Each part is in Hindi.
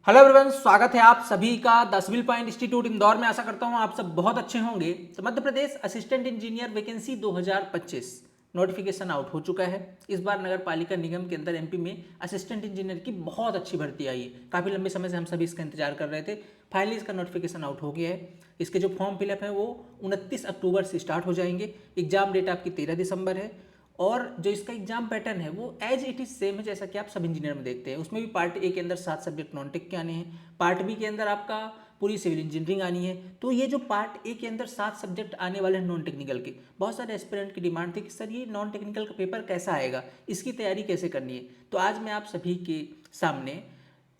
हेलो एवरीवन, स्वागत है आप सभी का the Civil Point Institute Indore में। आशा करता हूं आप सब बहुत अच्छे होंगे। तो Madhya Pradesh assistant engineer vacancy 2025 notification out हो चुका है। इस बार नगर पालिका निगम के अंदर एमपी में असिस्टेंट इंजीनियर की बहुत अच्छी भर्ती आई है। काफ़ी लंबे समय से हम सभी इसका इंतजार कर रहे थे। फाइनली इसका नोटिफिकेशन आउट हो गया है। इसके जो फॉर्म फिलअप है वो 29 अक्टूबर से स्टार्ट हो जाएंगे। एग्जाम डेट आपकी 13 दिसंबर है। और जो इसका एग्जाम पैटर्न है वो एज इट इज सेम है जैसा कि आप सब इंजीनियर में देखते हैं। उसमें भी पार्ट ए के अंदर 7 सब्जेक्ट नॉन टेक के आने हैं, पार्ट बी के अंदर आपका पूरी सिविल इंजीनियरिंग आनी है। तो ये जो पार्ट ए के अंदर 7 सब्जेक्ट आने वाले हैं नॉन टेक्निकल के, बहुत सारे एस्पिरेंट की डिमांड थी कि सर ये नॉन टेक्निकल का पेपर कैसा आएगा, इसकी तैयारी कैसे करनी है। तो आज मैं आप सभी के सामने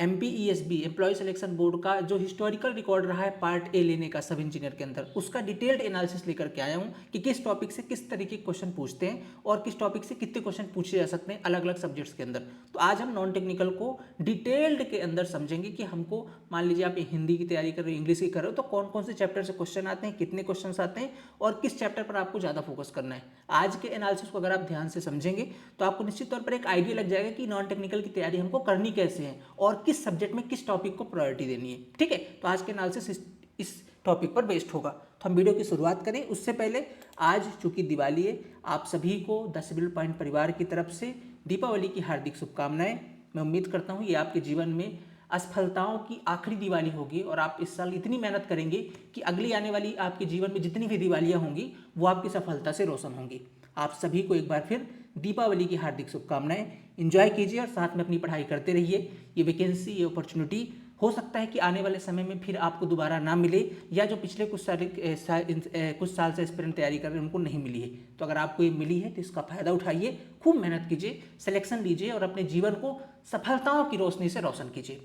MPESB एम्प्लॉय सिलेक्शन बोर्ड का जो हिस्टोरिकल रिकॉर्ड रहा है पार्ट ए लेने का सब इंजीनियर के अंदर, उसका डिटेल्ड एनालिसिस लेकर के आया हूं कि किस टॉपिक से किस तरीके के क्वेश्चन पूछते हैं और किस टॉपिक से कितने क्वेश्चन पूछे जा सकते हैं अलग अलग सब्जेक्ट्स के अंदर। तो आज हम नॉन टेक्निकल को डिटेल्ड के अंदर समझेंगे कि हमको, मान लीजिए आप हिंदी की तैयारी कर रहे हो, इंग्लिश की कर रहे हो, तो कौन कौन से चैप्टर से क्वेश्चन आते हैं, कितने क्वेश्चन आते हैं और किस चैप्टर पर आपको ज़्यादा फोकस करना है। आज के एनालिसिस को अगर आप ध्यान से समझेंगे तो आपको निश्चित तौर पर एक आइडिया लग जाएगा कि नॉन टेक्निकल की तैयारी हमको करनी कैसे है और किस सब्जेक्ट में किस टॉपिक को प्रायोरिटी देनी है। ठीक है, तो आज के एनालिसिस इस टॉपिक पर बेस्ड होगा। तो हम वीडियो की शुरुआत करें उससे पहले, आज चूंकि दिवाली है, आप सभी को द सिविल पॉइंट परिवार की तरफ से दीपावली की हार्दिक शुभकामनाएं। मैं उम्मीद करता हूं ये आपके जीवन में असफलताओं की आखिरी दिवाली होगी और आप इस साल इतनी मेहनत करेंगे कि अगली आने वाली आपके जीवन में जितनी भी दिवालियां होंगी वो आपकी सफलता से रोशन होंगी। आप सभी को एक बार फिर दीपावली की हार्दिक शुभकामनाएं। एंजॉय कीजिए और साथ में अपनी पढ़ाई करते रहिए। ये वैकेंसी, ये अपॉर्चुनिटी हो सकता है कि आने वाले समय में फिर आपको दोबारा ना मिले, या जो पिछले कुछ साल से एस्पिरेंट तैयारी कर रहे हैं उनको नहीं मिली है। तो अगर आपको ये मिली है तो इसका फायदा उठाइए, खूब मेहनत कीजिए, सिलेक्शन लीजिए और अपने जीवन को सफलताओं की रोशनी से रोशन कीजिए।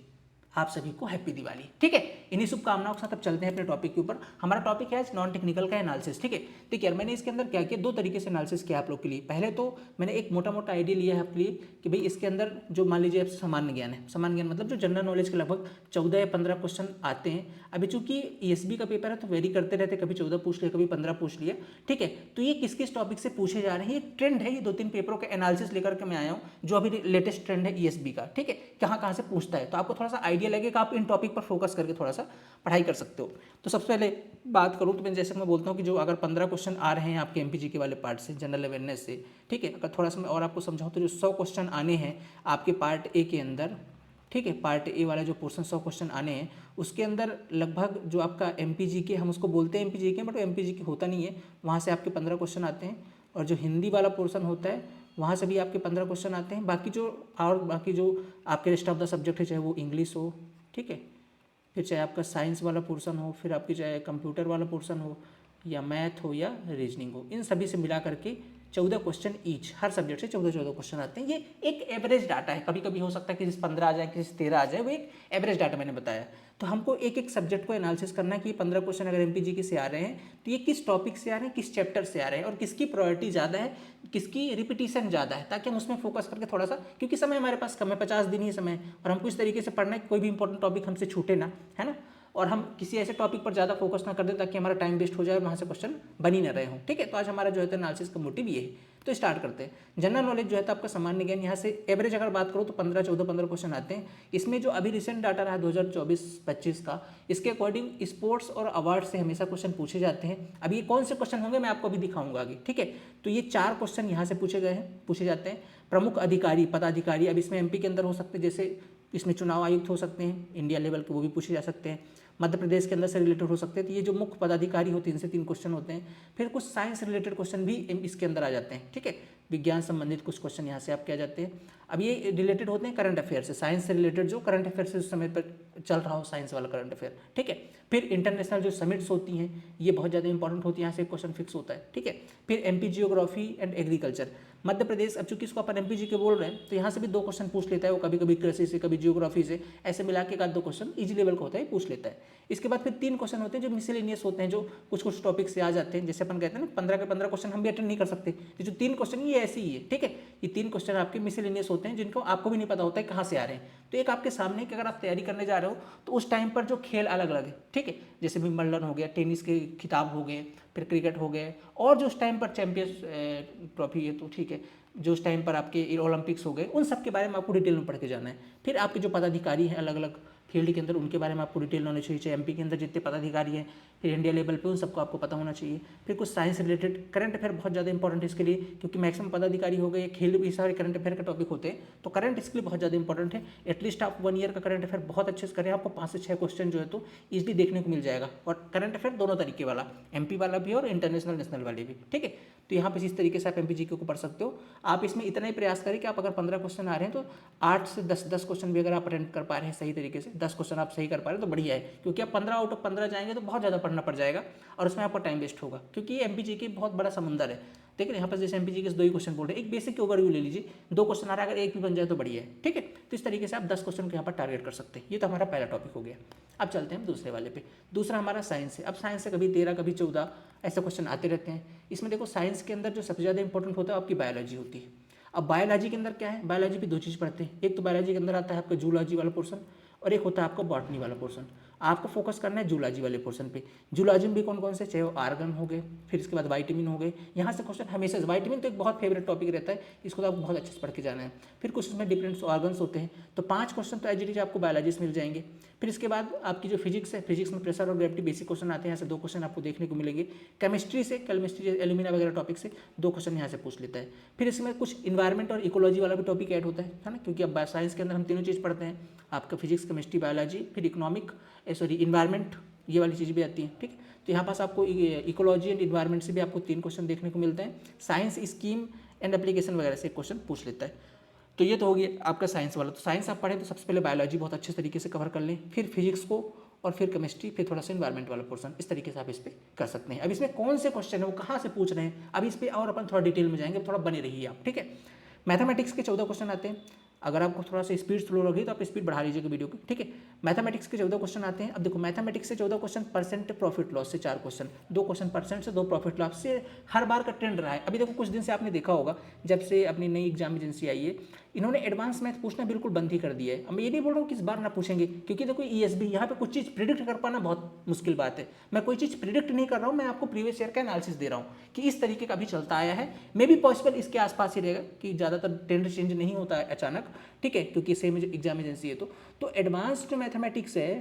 आप सभी को हैप्पी दिवाली। ठीक है, इन्हीं शुभकामनाओं के साथ अब चलते हैं अपने टॉपिक के ऊपर। हमारा टॉपिक है नॉन टेक्निकल का एनालिसिस। ठीक है, देखिए यार, मैंने इसके अंदर क्या किया, दो तरीके से एनालिसिस किया आप लोग के लिए। पहले तो मैंने एक मोटा मोटा आइडिया लिया है आपके लिए कि भाई इसके अंदर जो मान लीजिए सामान्य ज्ञान है, सामान्य ज्ञान मतलब जो जनरल नॉलेज के लगभग 14 या 15 क्वेश्चन आते हैं। अभी चूंकि ESB का पेपर है तो वेरी करते रहते, कभी 14 पूछ लिया, कभी 15 पूछ लिया। ठीक है, तो ये किस किस टॉपिक से पूछे जा रहे हैं, ये ट्रेंड है। ये 2-3 पेपरों का एनालिसिस लेकर के मैं आया हूँ जो अभी लेटेस्ट ट्रेंड है ESB का। ठीक है, कहाँ कहाँ से पूछता है, तो आपको थोड़ा सा आइडिया लगेगा, आप इन टॉपिक पर फोकस करके थोड़ा सा पढ़ाई कर सकते हो। तो सबसे पहले बात करूँ तो मैं जैसे मैं बोलता हूँ कि जो अगर 15 क्वेश्चन आ रहे हैं आपके MPG के वाले पार्ट से, जनरल अवेयरनेस से, ठीक है, अगर थोड़ा सा मैं और आपको समझाऊँ तो जो 100 क्वेश्चन आने हैं आपके पार्ट ए के अंदर, ठीक है, पार्ट ए वाला जो पोर्शन 100 क्वेश्चन आने हैं उसके अंदर लगभग जो आपका MPG के, हम उसको बोलते हैं MPG के, बट MPG के होता नहीं है, वहाँ से आपके 15 क्वेश्चन आते हैं। और जो हिंदी वाला पोर्शन होता है वहाँ से भी आपके 15 क्वेश्चन आते हैं। बाकी जो आपके रेस्ट ऑफ द सब्जेक्ट है, चाहे वो इंग्लिश हो, ठीक है, फिर चाहे आपका साइंस वाला पोर्शन हो, फिर आपकी चाहे कंप्यूटर वाला पोर्शन हो, या मैथ हो, या रीजनिंग हो, इन सभी से मिला करके 14 क्वेश्चन ईच, हर सब्जेक्ट से 14 क्वेश्चन आते हैं। ये एक एवरेज डाटा है, कभी कभी हो सकता है किसी 15 आ जाए, किसी 13 आ जाए, वो एक एवरेज डाटा मैंने बताया। तो हमको एक एक सब्जेक्ट को एनालिसिस करना है कि 15 क्वेश्चन अगर MPG के से आ रहे हैं तो ये किस टॉपिक से आ रहे हैं, किस चैप्टर से आ रहे हैं और किसकी प्रायोरिटी ज़्यादा है, किसकी रिपीटिशन ज़्यादा है, ताकि हम उसमें फोकस करके थोड़ा सा, क्योंकि समय हमारे पास कम है, 50 दिन ही समय, और हमको इस तरीके से पढ़ना है कि कोई भी इंपॉर्टेंट टॉपिक हमसे छूटे ना, है ना, और हम किसी ऐसे टॉपिक पर ज़्यादा फोकस ना कर दें ताकि हमारा टाइम वेस्ट हो जाए और वहाँ से क्वेश्चन बन ही ना रहे हों। ठीक है, तो आज हमारा जो है एनालिसिस का मोटिव ये है। तो स्टार्ट करते हैं। जनरल नॉलेज जो है तो आपका सामान्य ज्ञान, यहाँ से एवरेज अगर बात करूँ तो 15 क्वेश्चन आते हैं। इसमें जो अभी रिसेंट डाटा रहा 2024-25 का, इसके अकॉर्डिंग स्पोर्ट्स और अवार्ड से हमेशा क्वेश्चन पूछे जाते हैं। अभी ये कौन से क्वेश्चन होंगे मैं आपको अभी दिखाऊंगा आगे। ठीक है, तो ये 4 क्वेश्चन यहाँ से पूछे जाते हैं। प्रमुख अधिकारी, पदाधिकारी, अब इसमें MP के अंदर हो सकते हैं, जैसे इसमें चुनाव आयुक्त हो सकते हैं इंडिया लेवल के, वो भी पूछे जा सकते हैं। मध्य प्रदेश के अंदर से रिलेटेड हो सकते हैं, तो ये जो मुख्य पदाधिकारी होते हैं इनसे 3 क्वेश्चन होते हैं। फिर कुछ साइंस रिलेटेड क्वेश्चन भी इसके अंदर आ जाते हैं। ठीक है, विज्ञान संबंधित कुछ क्वेश्चन यहाँ से आपके आ जाते हैं। अब ये रिलेटेड होते हैं करंट अफेयर से, साइंस से रिलेटेड जो करंट अफेयर से उस समय पर चल रहा हो, साइंस वाला करंट अफेयर। ठीक है, फिर इंटरनेशनल जो समिट्स होती हैं ये बहुत ज़्यादा इंपॉर्टेंट होती है, यहाँ से क्वेश्चन फिक्स होता है। ठीक है, फिर MP geography and agriculture, Madhya Pradesh, अब चूंकि इसको अपन MPG के बोल रहे हैं तो यहाँ से भी 2 क्वेश्चन पूछ लेता है वो, कभी कभी कृषि से, कभी जियोग्राफी से, ऐसे मिला के 1-2 क्वेश्चन इजी लेवल का होता है, पूछ लेता है। इसके बाद फिर 3 क्वेश्चन होते हैं जो मिसलेनियस होते हैं, जो कुछ कुछ टॉपिक से आ जाते हैं, जैसे अपन कहते हैं ना 15 के 15 क्वेश्चन हम भी अटेंड नहीं कर सकते। ये जो 3 क्वेश्चन ये ऐसे ही है। ठीक है, ये 3 क्वेश्चन आपके मिसलेनियस होते हैं जिनको आपको भी नहीं पता होता है कहाँ से आ रहे हैं। तो एक आपके सामने कि अगर आप तैयारी करने जा रहे हो तो उस टाइम पर जो खेल अलग अलग है, ठीक है, जैसे विंबलडन हो गया, टेनिस के खिताब हो गए, फिर क्रिकेट हो गए, और जो उस टाइम पर चैंपियंस ट्रॉफी है, तो ठीक है, जो उस टाइम पर आपके ओलंपिक्स हो गए, उन सब के बारे में आपको डिटेल में पढ़ के जाना है। फिर आपके जो पदाधिकारी हैं अलग अलग, फील्ड के अंदर, उनके बारे में आपको डिटेल नॉलेज चाहिए। एमपी के अंदर जितने पदाधिकारी हैं, फिर इंडिया लेवल पे उन सबको आपको पता होना चाहिए। फिर कुछ साइंस रिलेटेड करंट अफेयर बहुत ज़्यादा इंपॉर्टेंट है इसके लिए, क्योंकि मैक्सिमम पदाधिकारी हो गए, खेल भी सारे करंट अफेयर के टॉपिक होते हैं, तो करंट इसके लिए बहुत ज़्यादा इंपॉर्टेंट है। एटलीस्ट आप 1 ईयर का करंट अफेयर बहुत अच्छे से करें, आपको 5 से 6 क्वेश्चन जो है तो ईजिली देखने को मिल जाएगा। और करंट अफेयर दोनों तरीके वाला, एमपी वाला भी और इंटरनेशनल नेशनल वाले भी, ठीक है। तो यहाँ पे इस तरीके से आप एमपी जीके को पढ़ सकते हो। आप इसमें इतना ही प्रयास करें कि आप अगर 15 क्वेश्चन आ रहे हैं तो 8 से 10 क्वेश्चन भी अगर आप अटेंड कर पा रहे हैं सही तरीके से, 10 क्वेश्चन आप सही कर पा रहे हैं तो बढ़िया है, क्योंकि आप 15 आउट ऑफ 15 जाएंगे तो बहुत ज़्यादा पढ़ना पड़ जाएगा और उसमें आपका टाइम वेस्ट होगा, क्योंकि ये एमपी जीके बहुत बड़ा समंदर है। देखिए यहाँ पर जैसे एमपी जीके के 2 ही क्वेश्चन बोल रहे हैं, एक बेसिक के ओवरव्यू ले लीजिए, 2 क्वेश्चन आ रहा है, अगर एक भी बन जाए तो बढ़िया है, ठीक है। तो इस तरीके से आप 10 क्वेश्चन को यहाँ पर टारगेट कर सकते हैं। ये तो हमारा पहला टॉपिक हो गया। अब चलते हैं हम दूसरे वाले पे। दूसरा हमारा साइंस है। अब साइंस से कभी 13 कभी 14 ऐसे क्वेश्चन आते रहते हैं। इसमें देखो साइंस के अंदर जो सबसे ज़्यादा इंपॉर्टेंट होता है आपकी बायोलॉजी होती है। अब बायोलॉजी के अंदर क्या है, बायोलॉजी भी 2 चीज़ पढ़ते हैं। एक तो बायोलॉजी के अंदर आता है आपका जूलॉजी वाला पोर्सन, और एक होता है आपका बॉटनी वाला पोर्सन। आपको फोकस करना है जूलॉजी वाले पोर्शन पे। जूलॉजी में भी कौन कौन से, चाहे वो आर्गन हो गए, फिर इसके बाद वाइटामिन हो गए, यहाँ से क्वेश्चन हमेशा। वाइटामिन तो एक बहुत फेवरेट टॉपिक रहता है, इसको तो आपको बहुत अच्छे से पढ़ के जाना है। फिर कुछ उसमें डिफरेंट ऑर्गन्स होते हैं, तो 5 क्वेश्चन तो एज इट इज आपको बायोलॉजी से मिल जाएंगे। फिर इसके बाद आपकी जो फिजिक्स है, फिजिक्स में प्रेशर और ग्रेविटी बेसिक क्वेश्चन आते हैं, यहाँ से 2 क्वेश्चन आपको देखने को मिलेंगे। केमिस्ट्री से, केमिस्ट्री एल्यूमिना वगैरह टॉपिक से 2 क्वेश्चन यहाँ से पूछ लेता है। फिर इसमें कुछ इन्वायरमेंट और इकोलॉजी वाला भी टॉपिक ऐड होता है ना, क्योंकि अब साइंस के अंदर हम तीनों चीज़ पढ़ते हैं, आपका फिजिक्स, केमिस्ट्री, बायोलॉजी, फिर इकोनॉमिक इन्वायरमेंट, ये वाली चीज़ भी आती है, ठीक है। तो यहाँ पास आपको इकोलॉजी एंड इन्वायरमेंट से भी आपको 3 क्वेश्चन देखने को मिलते हैं। साइंस स्कीम एंड एप्लीकेशन वगैरह से क्वेश्चन पूछ लेता है। तो ये तो हो गया आपका साइंस वाला। तो साइंस आप पढ़ें तो सबसे पहले बायोलॉजी बहुत अच्छे तरीके से कवर कर लें, फिर फिजिक्स को, और फिर केमिस्ट्री, फिर थोड़ा सा इन्वायरमेंट वाला पोर्सन। इस तरीके से आप इस पर कर सकते हैं। अब इसमें कौन से क्वेश्चन है, वो कहाँ से पूछ रहे हैं, अब इस पर और अपन थोड़ा डिटेल में जाएंगे, थोड़ा बने रहिए आप, ठीक है। मैथमेटिक्स के 14 क्वेश्चन आते हैं। अगर आपको थोड़ा सा स्पीड स्लो लगी तो आप स्पीड बढ़ा लीजिएगा वीडियो की, ठीक है। मैथमेटिक्स के 14 क्वेश्चन आते हैं। अब देखो मैथमेटिक्स से 14 क्वेश्चन, परसेंट प्रॉफिट लॉस से 4 क्वेश्चन, 2 क्वेश्चन परसेंट से, 2 प्रॉफिट लॉस से, हर बार का ट्रेंड रहा है। अभी देखो कुछ दिन से आपने देखा होगा, जब से अपनी नई एग्जाम एजेंसी आई है, इन्होंने एडवांस मैथ पूछना बिल्कुल बंद ही कर दिया है। अब मैं ये नहीं बोल रहा हूँ कि इस बार ना पूछेंगे, क्योंकि देखो ईएसबी यहाँ पे कुछ चीज़ प्रिडिक्ट कर पाना बहुत मुश्किल बात है। मैं कोई चीज़ प्रिडिक्ट नहीं कर रहा हूँ, मैं आपको प्रीवियस ईयर का एनालिसिस दे रहा हूँ कि इस तरीके का भी चलता आया है। मे बी पॉसिबल इसके आसपास ही रहेगा, कि ज़्यादातर ट्रेंड चेंज नहीं होता है अचानक, ठीक है, क्योंकि सेम एग्जाम एजेंसी है। तो एडवांस्ड मैथमेटिक्स है,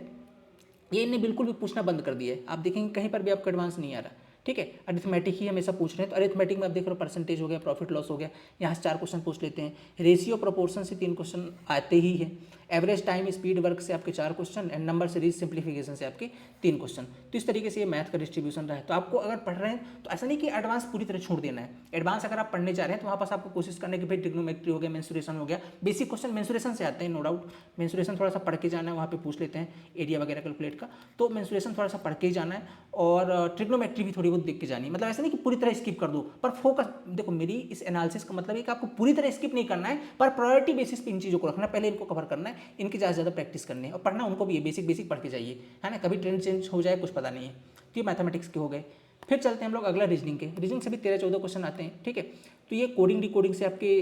ये इन्हें बिल्कुल भी पूछना बंद कर दिया है। आप देखेंगे कहीं पर भी आपको एडवांस नहीं आ रहा, ठीक है। अरिथमेटिक ही हमेशा पूछ रहे हैं, तो अरिथमेटिक में आप देख रहे हो परसेंटेज हो गया, प्रॉफिट लॉस हो गया, यहाँ से 4 क्वेश्चन पूछ लेते हैं। रेशियो प्रोपोर्शन से 3 क्वेश्चन आते ही है। एवरेज टाइम स्पीड वर्क से आपके 4 question, and number series simplification से आपके 3 क्वेश्चन। तो इस तरीके से ये मैथ का डिस्ट्रीब्यूशन रहा है। तो आपको अगर पढ़ रहे हैं तो ऐसा नहीं कि एडवांस पूरी तरह छोड़ देना है। एडवांस अगर आप पढ़ने जा रहे हैं तो वहाँ पास आपको कोशिश करने की भाई ट्रिग्नोमेट्री हो गया, मेंसुरेशन हो गया, बेसिक क्वेश्चन मेंसुरेशन से आते हैं, नो डाउट। मेंसुरेशन थोड़ा सा पढ़ के जाना है, वहाँ पे पूछ लेते हैं एरिया वगैरह कैलकुलेट का, तो मेंसुरेशन थोड़ा सा पढ़ के ही जाना है, और ट्रिग्नोमेट्री भी थोड़ी बहुत देख के जानी है। मतलब ऐसा नहीं कि पूरी तरह स्किप कर दो, पर फोकस देखो, मेरी इस एनालिसिस का मतलब है कि आपको पूरी तरह स्किप नहीं करना है, पर प्रायोरिटी बेसिस पे इन चीज़ों को रखना है, पहले इनको कवर करना है, इनकी ज़्यादा प्रैक्टिस करनी है, और पढ़ना उनको भी है, बेसिक पढ़ के जाइए, है ना। कभी ट्रेंड चेंज हो जाए कुछ पता नहीं है। तो ये मैथमेटिक्स के हो गए। फिर चलते हैं हम लोग अगला रीजनिंग के। रीजनिंग से भी 13-14 क्वेश्चन आते हैं, ठीक है। तो ये कोडिंग डिकोडिंग से आपके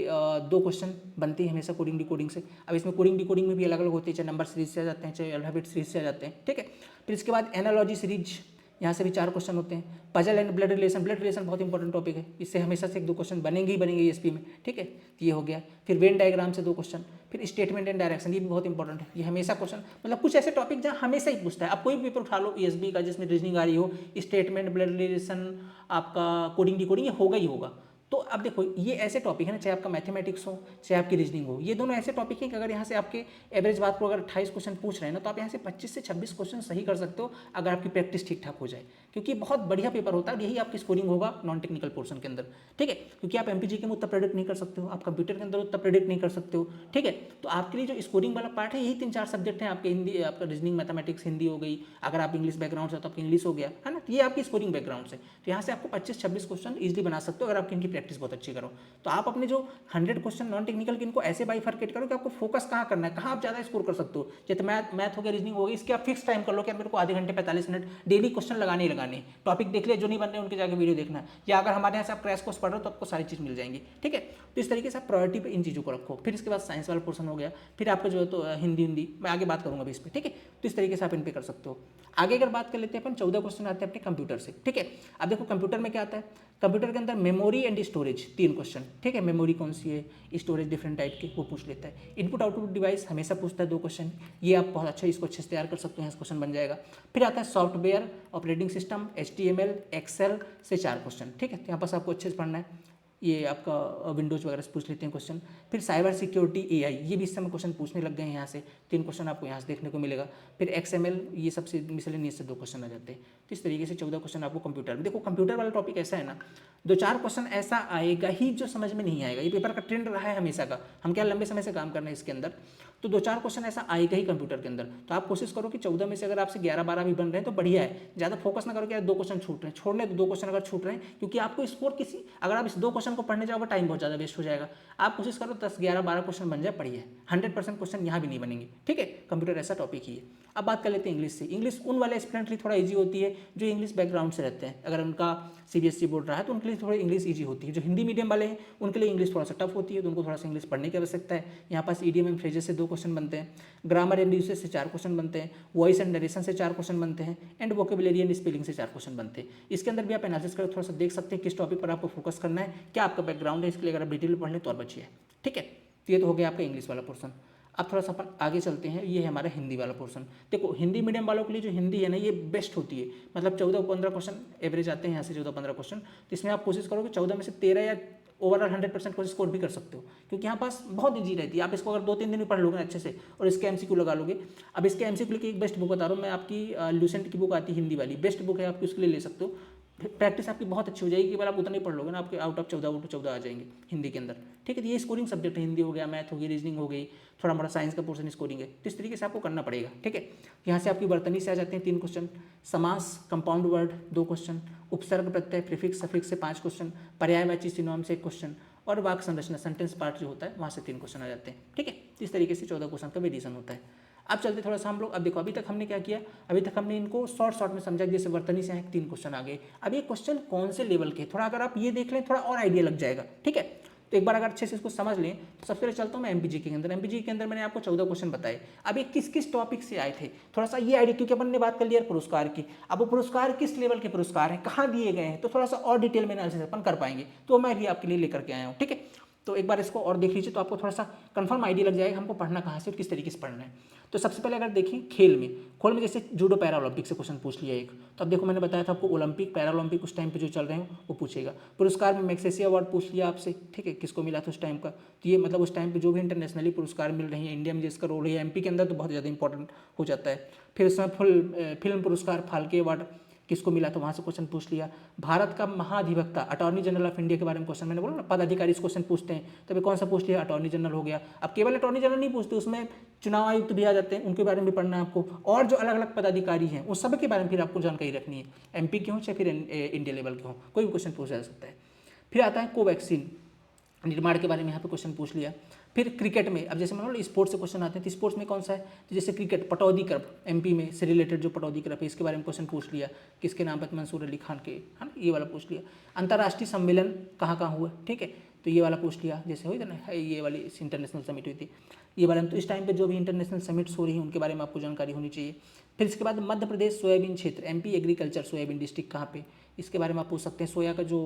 2 क्वेश्चन बनते हैं हमेशा कोडिंग डिकोडिंग से। अब इसमें कोडिंग डिकोडिंग में भी अलग अलग होती है, चाहे नंबर सीरीज से आ जाते हैं, चाहे अल्फाबेट सीरीज से आ जाते हैं, ठीक है। फिर इसके बाद एनालॉजी सीरीज, यहाँ से भी 4 क्वेश्चन होते हैं। Puzzle and blood relation, blood relation बहुत इंपॉर्टेंट टॉपिक है, इससे हमेशा से 1-2 क्वेश्चन बनेंगे ही बनेंगे ईएसपी में, ठीक है। ये हो गया। फिर वेन डायग्राम से 2 क्वेश्चन, फिर स्टेटमेंट एंड डायरेक्शन, ये भी बहुत इंपॉर्टेंट है, ये हमेशा क्वेश्चन, मतलब कुछ ऐसे टॉपिक जहाँ हमेशा ही पूछता है। आप कोई भी पेपर उठा लो ईएसबी का जिसमें रीजनिंग आ रही हो, स्टेटमेंट, ब्लड रिलेशन, आपका कोडिंग डिकोडिंग, ये होगा ही होगा। तो अब देखो ये ऐसे टॉपिक है ना, चाहे आपका मैथमेटिक्स हो चाहे आपकी रीजनिंग हो, ये दोनों ऐसे टॉपिक हैं कि अगर यहाँ से आपके एवरेज बात को अगर 28 क्वेश्चन पूछ रहे हैं ना, तो आप यहाँ से 25 से 26 क्वेश्चन सही कर सकते हो अगर आपकी प्रैक्टिस ठीक ठाक हो जाए, क्योंकि बहुत बढ़िया पेपर होता है। यही आपकी स्कोरिंग होगा नॉन टेक्निकल पोर्शन के अंदर, ठीक है। क्योंकि आप एमपीजीके में उतना प्रेडिक्ट नहीं कर सकते हो, आप कंप्यूटर के अंदर उतना प्रेडिक्ट नहीं कर सकते हो, ठीक है। तो आपके लिए जो स्कोरिंग वाला पार्ट है, यही 3-4 सब्जेक्ट हैं आपके, हिंदी, आपका रीजनिंग, मैथमेटिक्स, हिंदी हो गई, अगर आप इंग्लिश बैकग्राउंड से तो आपका इंग्लिश हो गया, है ना। तो ये आपकी स्कोरिंग बैकग्राउंड से, तो यहाँ से आपको 25-26 क्वेश्चन ईजिली बना सकते हो अगर आपकी इनकी प्रैक्टिस बहुत अच्छी करो। तो आप अपने जो 100 क्वेश्चन नॉन टेक्निकल के, इनको ऐसे बाइफरकेट करो कि आपको फोकस कहाँ करना है, कहाँ आप ज़्यादा स्कोर कर सकते हो। जैसे मैथ हो गया, रीजनिंग हो गई, इसके आप फिक्स टाइम कर लो कि मेरे को आधे घंटे 45 मिनट डेली क्वेश्चन लगाने ही लगाने। टॉपिक देख लिया, जो नहीं बन रहे उनके जाकर वीडियो देखना, या अगर हमारे यहाँ से आप क्रैश कोर्स पढ़ रहे हो तो आपको सारी चीज़ मिल जाएंगी, ठीक है। तो इस तरीके से आप प्रायोरिटी पे इन चीज़ों को रखो। फिर इसके बाद साइंस वाला पोर्शन हो गया, फिर आपका जो है तो हिंदी, मैं आगे बात करूँगा अभी इस पर, ठीक है। तो इस तरीके से आप इन पे कर सकते हो। आगे अगर बात कर लेते हैं अपन, 14 क्वेश्चन आते हैं अपने डायरेक्टली कंप्यूटर से, ठीक है। अब देखो कंप्यूटर में क्या आता है, कंप्यूटर के अंदर मेमोरी एंड स्टोरेज 3 क्वेश्चन, ठीक है। मेमोरी कौन सी है, स्टोरेज डिफरेंट टाइप के, वो पूछ लेता है। इनपुट आउटपुट डिवाइस हमेशा पूछता है 2 क्वेश्चन, ये आप बहुत अच्छा इसको अच्छे से तैयार कर सकते हैं, क्वेश्चन बन जाएगा। फिर आता है software operating system, HTML Excel से 4 क्वेश्चन, ठीक है। तो यहाँ पास आपको अच्छे से पढ़ना है, ये आपका विंडोज़ वगैरह से पूछ लेते हैं क्वेश्चन। फिर साइबर सिक्योरिटी AI, ये भी इस समय क्वेश्चन पूछने लग गए हैं यहाँ से, 3 क्वेश्चन आपको यहाँ से देखने को मिलेगा। फिर XML, ये सबसे मिसलेनियस से 2 क्वेश्चन आ जाते हैं। तो इस तरीके से 14 क्वेश्चन आपको कंप्यूटर में। देखो कंप्यूटर वाला टॉपिक ऐसा है ना, 2-4 क्वेश्चन ऐसा आएगा ही जो समझ में नहीं आएगा, ये पेपर का ट्रेंड रहा है हमेशा का, हम क्या लंबे समय से काम कर रहे हैं इसके अंदर, तो 2-4 क्वेश्चन ऐसा आएगा ही कंप्यूटर के अंदर। तो आप कोशिश करो कि 14 में से अगर आपसे 11-12 भी बन रहे हैं तो बढ़िया है, ज़्यादा फोकस ना करो कि यार 2 क्वेश्चन छूट रहे हैं, छोड़ने तो 2 क्वेश्चन अगर छूट रहे हैं, क्योंकि आपको स्कोर किसी, अगर आप इस 2 क्वेश्चन को पढ़ने जाओगे टाइम बहुत ज़्यादा वेस्ट हो जाएगा। आप कोशिश करो 10-11-12 क्वेश्चन बन जाए, बढ़िया है। 100% क्वेश्चन यहाँ भी नहीं बनेंगे, ठीक है। कंप्यूटर ऐसा टॉपिक ही है। अब बात कर लेते हैं इंग्लिश से। इंग्लिश उन वाले एस्पिरेंट के लिए थोड़ा ईजी होती है जो इंग्लिश बैकग्राउंड से रहते हैं, अगर उनका CBSE बोर्ड रहा है तो उनके लिए थोड़ी इंग्लिश ईजी होती है। जो हिंदी मीडियम वाले हैं उनके लिए इंग्लिश थोड़ा सा टफ होती है, तो उनको थोड़ा सा इंग्लिश पढ़ने की आवश्यकता है। यहाँ पास इडियम एंड फ्रेजेस से 2 क्वेश्चन बनते हैं, ग्रामर एंड यूसेज से 4 क्वेश्चन बनते हैं, वॉइस एंड नरेशन से 4 क्वेश्चन बनते हैं, एंड वोकेबुलरी एंड स्पेलिंग से 4 क्वेश्चन बनते हैं। इसके अंदर भी आप एनालिसिस कर थोड़ा सा देख सकते हैं किस टॉपिक पर आपको फोकस करना है, क्या आपका बैकग्राउंड है, इसके लिए अगर आप डिटेल में पढ़ लें तो और बचिए, ठीक है। तो ये तो हो गया आपका इंग्लिश वाला पोर्सन। अब थोड़ा सा अपन आगे चलते हैं, ये है हमारा हिंदी वाला पोर्शन। देखो हिंदी मीडियम वालों के लिए जो हिंदी है ना, ये बेस्ट होती है, मतलब 14-15 क्वेश्चन एवरेज आते हैं यहाँ से, 14-15 क्वेश्चन। तो इसमें आप कोशिश करो कि 14 में से 13 या ओवरऑल 100% को स्कोर भी कर सकते हो, क्योंकि यहाँ पास बहुत ईजी रहती है। आप इसको अगर 2-3 दिन में पढ़ लोगे ना अच्छे से और इसके MCQ लगा लोगे। अब इसके MCQ की एक बेस्ट बुक बता रहा हूँ मैं, आपकी लूसेंट की बुक आती है हिंदी वाली, बेस्ट बुक है, आपकी उसके लिए ले सकते हो। प्रैक्टिस आपकी बहुत अच्छी हो जाएगी, केवल आप उतना ही पढ़ लोगे ना, आपके आउट ऑफ 14 आ जाएंगे हिंदी के अंदर, ठीक है। तो ये स्कोरिंग सब्जेक्ट है, हिंदी हो गया, मैथ हो गई, रीजनिंग हो गई, थोड़ा मोड़ा साइंस का पोर्शन स्कोरिंग है, तो इस तरीके से आपको करना पड़ेगा, ठीक है। यहाँ से आपकी वर्तनी से आ जाते हैं 3 क्वेश्चन, समास कंपाउंड वर्ड 2 क्वेश्चन, उपसर्ग प्रत्यय प्रीफिक्स सफिक्स से 5 क्वेश्चन, पर्यायवाची सिनोनिम से 1 क्वेश्चन, और वाक्य संरचना सेंटेंस पार्ट जो होता है वहाँ से 3 क्वेश्चन आ जाते हैं, ठीक है। इस तरीके से 14 क्वेश्चन का वेरिएशन होता है। अब चलते थोड़ा सा हम लोग, अब देखो अभी तक हमने क्या किया, अभी तक हमने इनको शॉर्ट में समझा, जैसे वर्तनी से 3 क्वेश्चन आ गए। अब ये क्वेश्चन कौन से लेवल के, थोड़ा अगर आप ये देख लें थोड़ा और आइडिया लग जाएगा, ठीक है। तो एक बार अगर अच्छे से इसको समझ लें तो सबसे पहले चलता हूँ मैं MPG के अंदर। MPG के अंदर मैंने आपको 14 क्वेश्चन बताए। अब ये किस किस टॉपिक से आए थे, थोड़ा सा ये आइडिया, क्योंकि अपन ने बात कर लिया पुरस्कार की, अब वो पुरस्कार किस लेवल के पुरस्कार हैं, कहाँ दिए गए हैं, तो थोड़ा सा और डिटेल में एनालिसिस अपन कर पाएंगे, तो मैं भी आपके लिए लेकर के आया हूँ, ठीक है। तो एक बार इसको और देख लीजिए तो आपको थोड़ा सा कंफर्म आइडिया लग जाएगा हमको पढ़ना कहाँ से और किस तरीके से पढ़ना है। तो सबसे पहले अगर देखें खेल में जैसे जूडो पैरा ओलंपिक से क्वेश्चन पूछ लिया एक, तो अब देखो मैंने बताया था आपको ओलंपिक पैरा ओलंपिक उस टाइम पे जो चल रहे हैं वो पूछेगा। पुरस्कार में मैग्सेसे अवार्ड पूछ लिया आपसे, ठीक है, किसको मिला था उस टाइम का, तो ये मतलब उस टाइम पे जो भी इंटरनेशनली पुरस्कार मिल रहे हैं, इंडिया में जिसका रोल है, MP के अंदर तो बहुत ज़्यादा इंपॉर्टेंट हो जाता है। फिर उसमें फिल्म पुरस्कार फाल्के अवार्ड किसको मिला, तो वहाँ से क्वेश्चन पूछ लिया। भारत का महाधिवक्ता अटॉर्नी जनरल ऑफ इंडिया के बारे में क्वेश्चन, मैंने बोला ना पदाधिकारी इस क्वेश्चन पूछते हैं, तभी कौन सा पूछ लिया, अटॉर्नी जनरल हो गया। अब केवल अटॉर्नी जनरल नहीं पूछते, उसमें चुनाव आयुक्त भी आ जाते हैं, उनके बारे में भी पढ़ना है आपको, और जो अलग अलग पदाधिकारी हैं उन सब के बारे में फिर आपको जानकारी रखनी है, MP के हों चाहे फिर इंडिया लेवल के हों, कोई भी क्वेश्चन पूछा जा सकता है। फिर आता है कोवैक्सीन निर्माण के बारे में यहाँ पे क्वेश्चन पूछ लिया। फिर क्रिकेट में, अब जैसे मान लो स्पोर्ट्स से क्वेश्चन आते हैं, तो स्पोर्ट्स में कौन सा है, तो जैसे क्रिकेट पटौदी कप MP में से रिलेटेड जो पटौदी कप है इसके बारे में क्वेश्चन पूछ लिया, किसके नाम पर, मंसूर अली खान के, है ना, ये वाला पूछ लिया। अंतर्राष्ट्रीय सम्मेलन कहाँ कहाँ हुआ, ठीक है, तो ये वाला पूछ लिया, जैसे हुई था ना ये वाली इंटरनेशनल समिट हुई थी ये बारे में, तो इस टाइम पे जो भी इंटरनेशनल समिट्स हो रही हैं उनके बारे में आपको जानकारी होनी चाहिए। फिर इसके बाद मध्य प्रदेश सोयाबीन क्षेत्र MP एग्रीकल्चर सोयाबीन डिस्ट्रिक्ट कहाँ पे, इसके बारे में आप पूछ सकते हैं। सोया का जो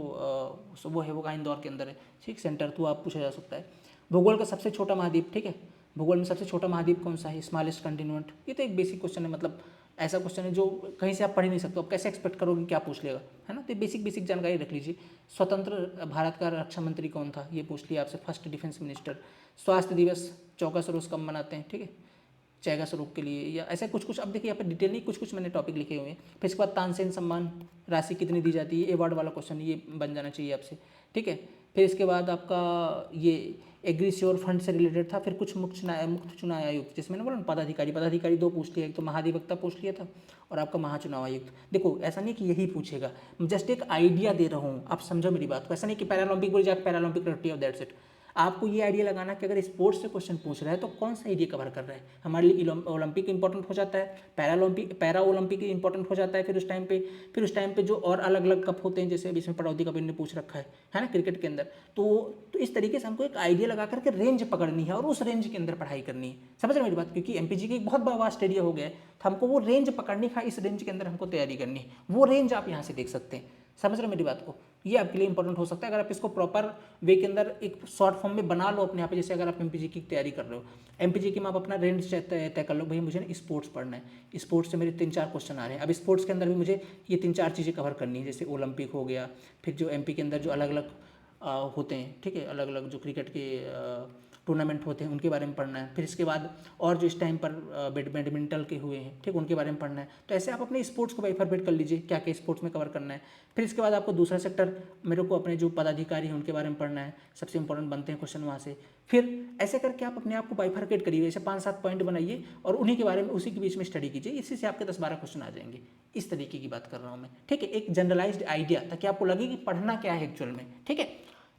वो है वो कहाँ, इंदौर के अंदर है, ठीक, सेंटर, तो आप पूछा जा सकता है। भूगोल का सबसे छोटा महाद्वीप, ठीक है, भूगोल में सबसे छोटा महाद्वीप कौन सा है, स्मॉलेस्ट कंटिनेंट, ये तो एक बेसिक क्वेश्चन है, मतलब ऐसा क्वेश्चन है जो कहीं से आप पढ़ ही नहीं सकते, आप कैसे एक्सपेक्ट करोगे क्या पूछ लेगा, है ना, तो बेसिक जानकारी रख लीजिए। स्वतंत्र भारत का रक्षा मंत्री कौन था, ये पूछ लिया आपसे, फर्स्ट डिफेंस मिनिस्टर। स्वास्थ्य दिवस चौका सरोज कब मनाते हैं, ठीक है, चैगा स्वरूप के लिए, या ऐसे कुछ अब देखिए यहाँ पे डिटेल नहीं, कुछ मैंने टॉपिक लिखे हुए हैं। फिर इसके बाद तानसेन सम्मान राशि कितनी दी जाती है, अवार्ड वाला क्वेश्चन ये बन जाना चाहिए आपसे, ठीक है। फिर इसके बाद आपका ये एग्रीश्योर फंड से रिलेटेड था। फिर कुछ मुख्य चुनाव आयुक्त, जैसे मैंने बोला ना पदाधिकारी 2 पूछ लिया, एक तो महाधिवक्ता पूछ लिया था और आपका महाचुनाव आयुक्त। देखो ऐसा नहीं कि यही पूछेगा, जस्ट एक आइडिया दे रहा हूँ, आप समझो मेरी बात को, ऐसा नहीं कि पैरालंपिक बोल जाए पैरालंपिक रट्टी ऑफ दैट्स इट। आपको ये आइडिया लगाना कि अगर स्पोर्ट्स से क्वेश्चन पूछ रहा है तो कौन सा एरिया कवर कर रहा है। हमारे लिए ओलंपिक इंपॉर्टेंट हो जाता है, पैरा ओलंपिक इंपॉर्टेंट हो जाता है फिर उस टाइम पे जो और अलग अलग कप होते हैं, जैसे अभी इसमें पड़ौदी कप इन्होंने पूछ रखा है ना, क्रिकेट के अंदर। तो इस तरीके से हमको एक आइडिया लगा करके रेंज पकड़नी है और उस रेंज के अंदर पढ़ाई करनी है। समझ रहे मेरी बात, क्योंकि एमपीजी की एक बहुत बड़ा वास्ट एरिया हो गया है, तो हमको वो रेंज पकड़नी है, इस रेंज के अंदर हमको तैयारी करनी है। वो रेंज आप यहाँ से देख सकते हैं। समझ रहे मेरी बात को, ये आपके लिए इंपॉर्टेंट हो सकता है अगर आप इसको प्रॉपर वे के अंदर एक शॉर्ट फॉर्म में बना लो अपने यहाँ पे। जैसे अगर आप एमपीजी की तैयारी कर रहे हो, एमपीजी की में आप अपना रेंज तय कर लो, भैया मुझे ना स्पोर्ट्स पढ़ना है, स्पोर्ट्स से मेरे 3-4 क्वेश्चन आ रहे हैं। अब स्पोर्ट्स के अंदर भी मुझे ये 3-4 चीज़ें कवर करनी है, जैसे ओलंपिक हो गया, फिर जो एमपी के अंदर जो अलग अलग होते हैं, ठीक है, अलग अलग जो क्रिकेट के टूर्नामेंट होते हैं उनके बारे में पढ़ना है। फिर इसके बाद और जो इस टाइम पर बैडमिंटन के हुए हैं, ठीक, उनके बारे में पढ़ना है। तो ऐसे आप अपने स्पोर्ट्स को बाइफरकेट कर लीजिए, क्या क्या स्पोर्ट्स में कवर करना है। फिर इसके बाद आपको दूसरा सेक्टर, मेरे को अपने जो पदाधिकारी हैं उनके बारे में पढ़ना है, सबसे इंपॉर्टेंट बनते हैं क्वेश्चन वहाँ से। फिर ऐसे करके आप अपने आप को बाइफरकेट करिए, जैसे 5-7 पॉइंट बनाइए और उन्हीं के बारे में उसी के बीच में स्टडी कीजिए। इसी से आपके 10-12 क्वेश्चन आ जाएंगे। इस तरीके की बात कर रहा हूँ मैं, ठीक है, एक जनरलाइज्ड आइडिया, ताकि आपको लगे कि पढ़ना क्या है एक्चुअल में, ठीक है।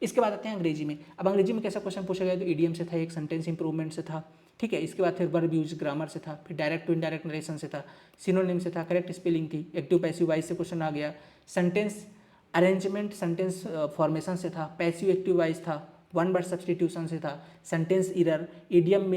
इसके बाद आते हैं अंग्रेजी में। अब अंग्रेजी में कैसा क्वेश्चन पूछा गया, तो ईडीएम से था, एक सेंटेंस इंप्रूवमेंट से था, ठीक है। इसके बाद फिर वर्ब यूज ग्रामर से था, फिर डायरेक्ट टू इनडायरेक्ट नरेशन से था, सिनोनिम से था, करेक्ट स्पेलिंग थी, एक्टिव पैसिव वाइज से क्वेश्चन आ गया, सेंटेंस अरेंजमेंट सेंटेंस फॉर्मेशन से था, पैसिव एक्टिव वाइज था, वन वर्ड सब्सटीट्यूशन से था, sentence error, idiom